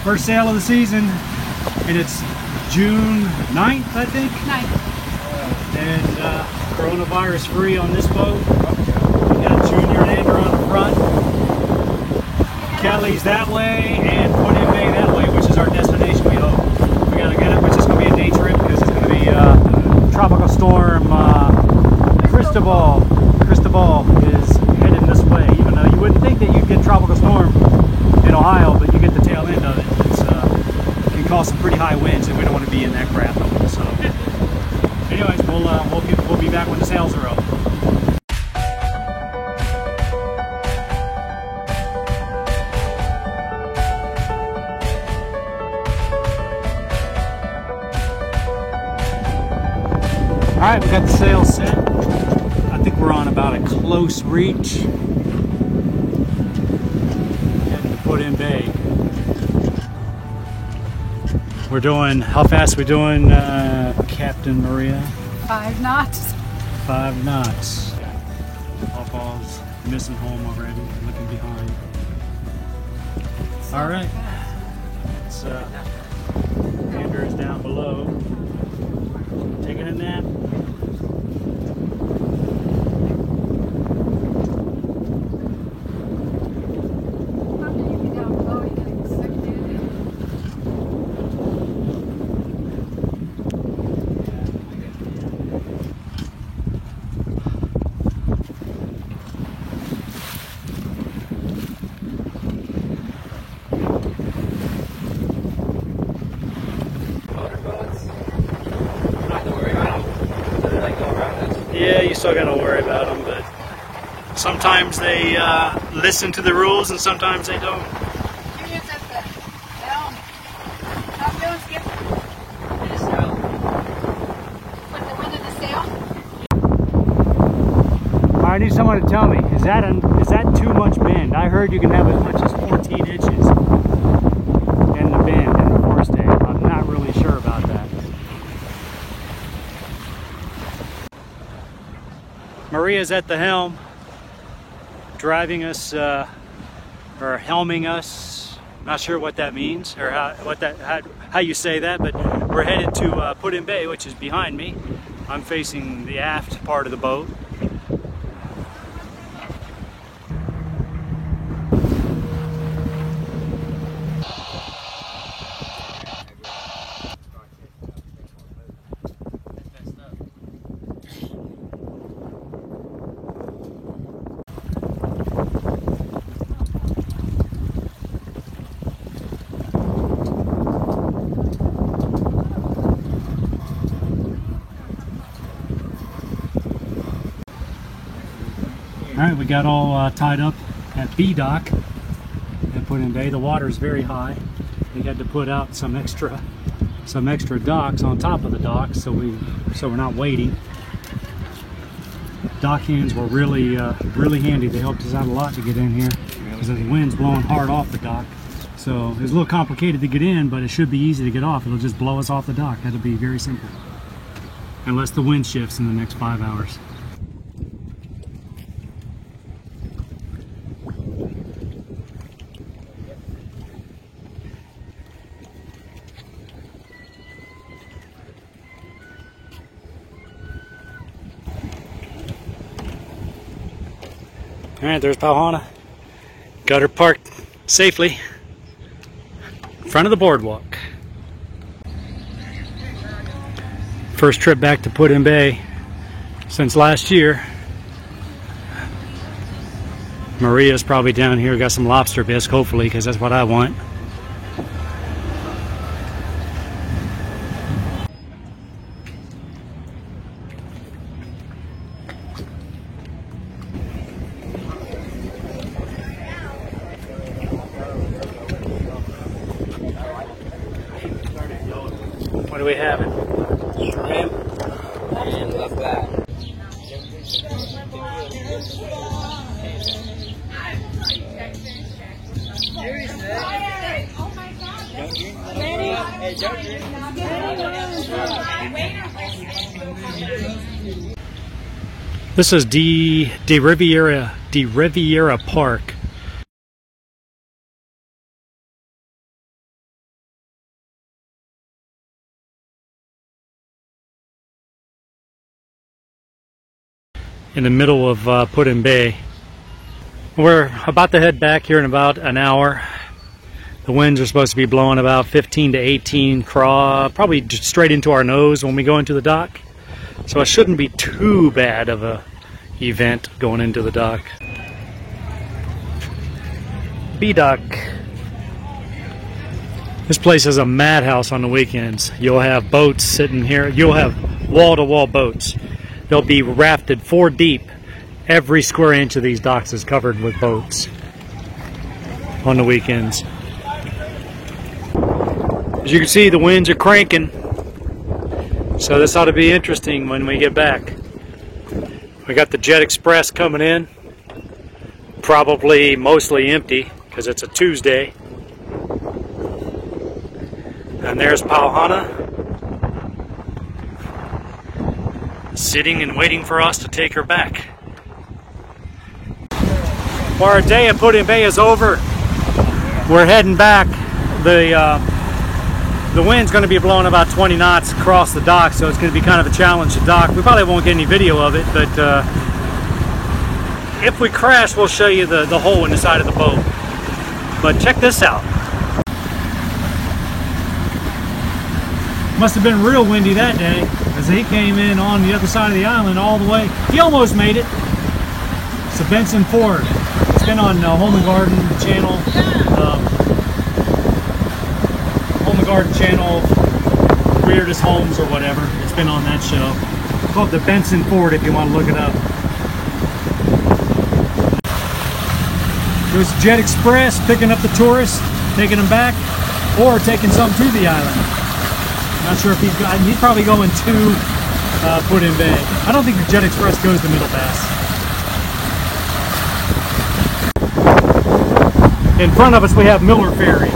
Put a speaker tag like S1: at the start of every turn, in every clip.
S1: First sale of the season, and it's June 9th, I think.
S2: 9th.
S1: And coronavirus free on this boat. We got Junior and Andrew on the front. Kelly's that way, and Put in Bay that way, which is our destination, we hope. We gotta get it, which is gonna be a day trip because it's gonna be tropical storm Cristobal. Cristobal is headed this way, even though you wouldn't think that you'd get tropical storm in Ohio, but you get the tail end of it. It can cause some pretty high winds, and we don't want to be in that crap. So, anyways, we'll be back when the sails are up. All right, we got the sails set. I think we're on about a close reach. Heading to Put in Bay. We're doing, how fast are we doing, Captain Maria?
S2: 5 knots.
S1: 5 knots. Papa's missing home already, looking behind. All right. It's, Andrew's down below, taking a nap. Yeah, you still gotta worry about them, but sometimes they listen to the rules and sometimes they don't.
S2: Junior's at the helm. How you doing, Skip? Put the wind in the sail.
S1: I need someone to tell me, is that too much bend? I heard you can have as much as 14 inches in the bend in the forestay. I'm not really sure about that. Maria's at the helm, driving us, or helming us. Not sure what that means, or how you say that, but we're headed to Put in Bay, which is behind me. I'm facing the aft part of the boat. All right, we got all tied up at B dock at Put in Bay. The water is very high. We had to put out some extra docks on top of the docks, so we're not waiting. Dock hands were really handy. They helped us out a lot to get in here because the wind's blowing hard off the dock. So it was a little complicated to get in, but it should be easy to get off. It'll just blow us off the dock. That'll be very simple, unless the wind shifts in the next 5 hours. All right, there's Pauhana. Got her parked safely in front of the boardwalk. First trip back to Put in Bay since last year. Maria's probably down here, got some lobster bisque, hopefully, because that's what I want. What do we have? Shrimp and the flat. This is De Riviera Park. in the middle of Put-in-Bay. We're about to head back here in about an hour. The winds are supposed to be blowing about 15 to 18 probably straight into our nose when we go into the dock. So it shouldn't be too bad of a event going into the dock. B-Dock. This place is a madhouse on the weekends. You'll have boats sitting here. You'll have wall-to-wall boats. They'll be rafted 4 deep. Every square inch of these docks is covered with boats on the weekends. As you can see, the winds are cranking. So this ought to be interesting when we get back. We got the Jet Express coming in. Probably mostly empty because it's a Tuesday. And there's Pauhana sitting and waiting for us to take her back. Well, our day at Put-in-Bay is over. We're heading back. The wind's going to be blowing about 20 knots across the dock, so it's going to be kind of a challenge to dock. We probably won't get any video of it, but if we crash, we'll show you the hole in the side of the boat. But check this out. Must have been real windy that day, as he came in on the other side of the island all the way. He almost made it. It's a Benson Ford. It's been on Home and Garden channel. Home and Garden channel, Weirdest Homes or whatever. It's been on that show. It's called the Benson Ford if you want to look it up. There's Jet Express picking up the tourists, taking them back, or taking some to the island. Not sure if he's probably going to Put-in-Bay. I don't think the Jet Express goes to Middle Bass. In front of us we have Miller Ferry.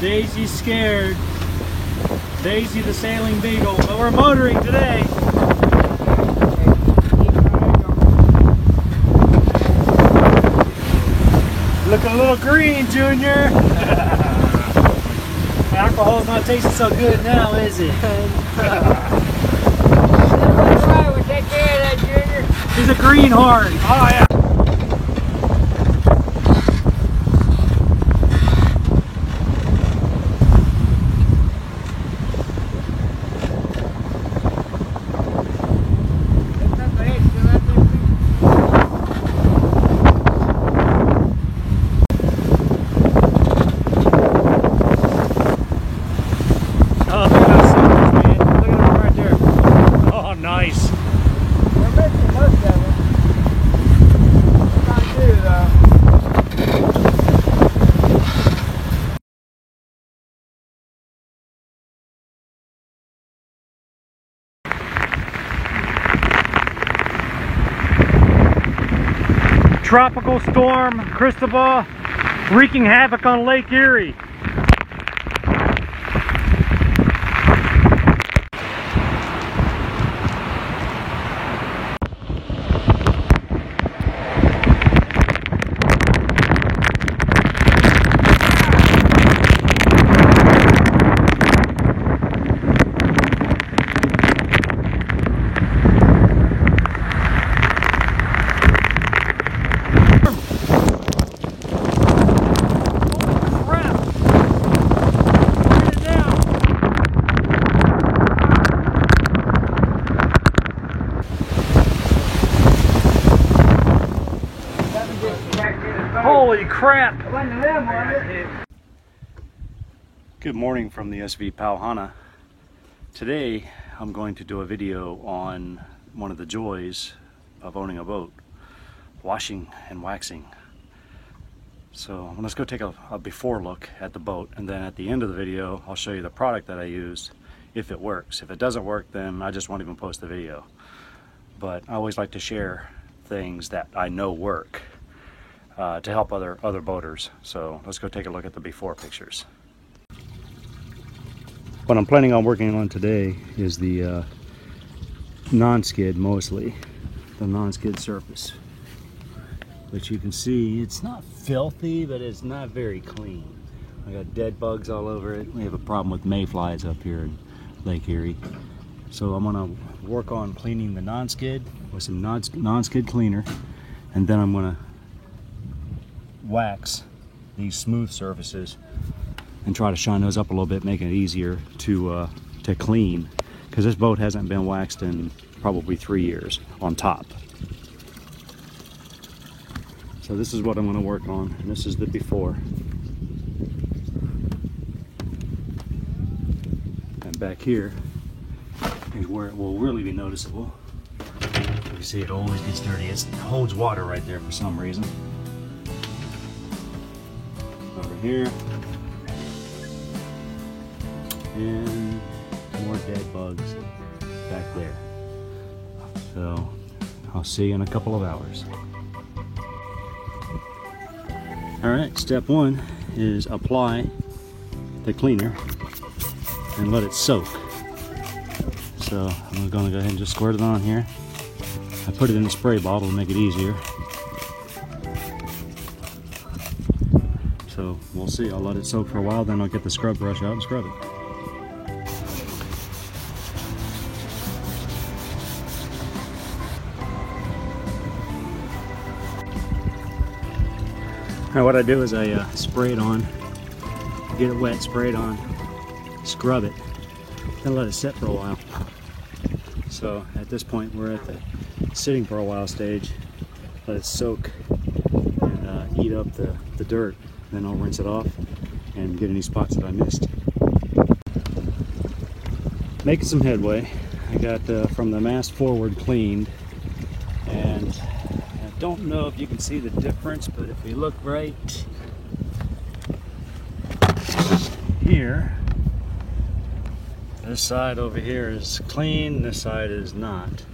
S1: Daisy's scared. Daisy the sailing beagle. But we're motoring today. Looking a little green, Junior. Alcohol's not tasting so good now, is it?
S2: We'll take care of that, Junior.
S1: He's a greenhorn. Oh yeah. Tropical storm Cristobal wreaking havoc on Lake Erie. Holy crap! Good morning from the SV Pauhana. Today I'm going to do a video on one of the joys of owning a boat, washing and waxing. So let's go take a before look at the boat, and then at the end of the video I'll show you the product that I use if it works. If it doesn't work, then I just won't even post the video. But I always like to share things that I know work to help other boaters. So let's go take a look at the before pictures. What I'm planning on working on today is the non-skid, mostly the non-skid surface, which you can see it's not filthy, but it's not very clean. I got dead bugs all over it. We have a problem with mayflies up here in Lake Erie, so I'm gonna work on cleaning the non-skid with some non-skid cleaner, and then I'm gonna wax these smooth surfaces and try to shine those up a little bit, making it easier to clean, because this boat hasn't been waxed in probably 3 years on top. So this is what I'm going to work on, and this is the before. And back here is where it will really be noticeable. You see it always gets dirty. It holds water right there for some reason. Over here. And more dead bugs back there. So I'll see you in a couple of hours. All right, step one is apply the cleaner and let it soak. So I'm gonna go ahead and just squirt it on here. I put it in a spray bottle to make it easier. So we'll see, I'll let it soak for a while, then I'll get the scrub brush out and scrub it. Now what I do is I spray it on, get it wet, spray it on, scrub it, then let it sit for a while. So at this point we're at the sitting for a while stage. Let it soak and eat up the dirt. Then I'll rinse it off and get any spots that I missed. Making some headway. I got from the mast forward cleaned, and I don't know if you can see the difference, but if you look right here, this side over here is clean, this side is not.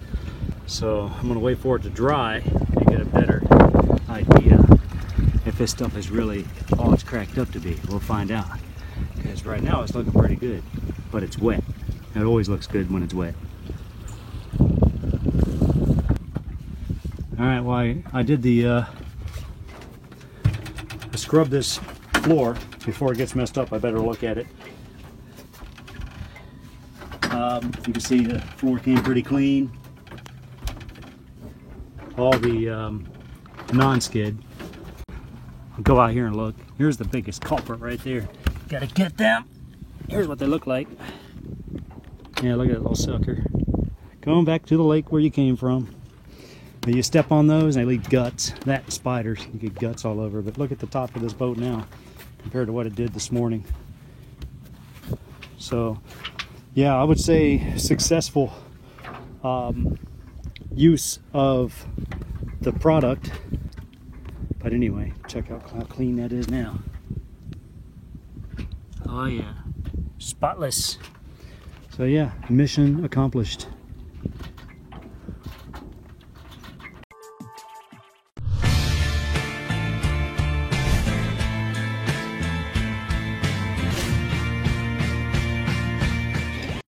S1: So I'm going to wait for it to dry to get a better idea if this stuff is really all it's cracked up to be. We'll find out, because right now it's looking pretty good, but it's wet. It always looks good when it's wet. All right, well, I did the I scrubbed this floor before it gets messed up. I better look at it. You can see the floor came pretty clean. All the non-skid. I'll go out here and look. Here's the biggest culprit right there. Gotta get them. Here's what they look like. Yeah, look at that little sucker. Going back to the lake where you came from. But you step on those and they leave guts. That spiders, you get guts all over. But look at the top of this boat now compared to what it did this morning. So yeah, I would say successful use of the product. But anyway, check out how clean that is now. Oh yeah, spotless. So yeah, mission accomplished.